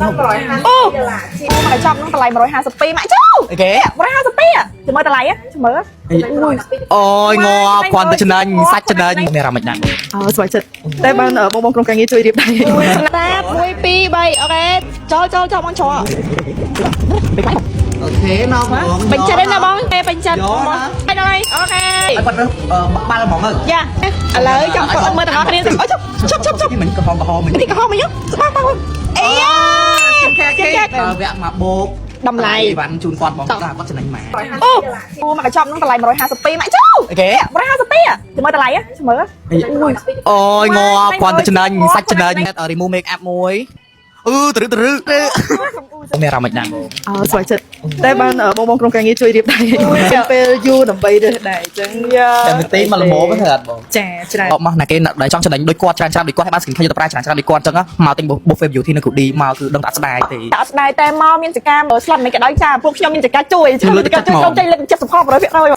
Ô, mà trong nó tầm lại 150p mãi chú. Ok. 150p à? Chị mới tầm lại á, chị mới. Ôi ngò quan tới chân anh sách chân anh nè làm mạch nặng สวยจัดតែបានបងក្រុមការងារជួយរៀបដៃតា1 2 3អូខេចូលបងចូល ok nó bóng ពេញចិត្តទេណាបងពេញចិត្តបងហើយដល់ហើយអូខេ bật nó ba là mỏng rồi យ៉ាឥឡូវចង់មើលទាំងអស់គ្នាអូឈប់ mình có hòm mình ទីកំហុសមកយកស្បាក់អេយ៉ា vẽ mà bột តម្លៃ bạn chun con bóng ra có chân anh mà អូមកកញ្ចប់នឹងតម្លៃ 150p ម៉ាក់ជូ ok 150p อ่ะchịមើលតម្លៃá chịមើល ôi ngò quan tới chân anh sách chân anh remove make up môi từ nè làm mạch nặng สวยจัดតែបានបងក្រុមការងារជួយរៀបដៃពេលយូរដើម្បីរើសដៃអញ្ចឹងយ៉ា តែមិនទេមកល្មមទៅអត់បង ចាច្រើន អបមកណាគេដែលចង់ចំណេញដូចគាត់ច្រើនដូចគាត់ឲ្យបានស្គីនឃើញទៅប្រាច្រើនដូចគាត់អញ្ចឹងមកទិញ buffet beauty នៅគ្រូឌីមកគឺដឹងតែស្ដាយទេ អត់ស្ដាយតែមកមានចការស្លាប់មិនក៏ដោយចាពួកខ្ញុំមានចការជួយចូលចេញលើក70%%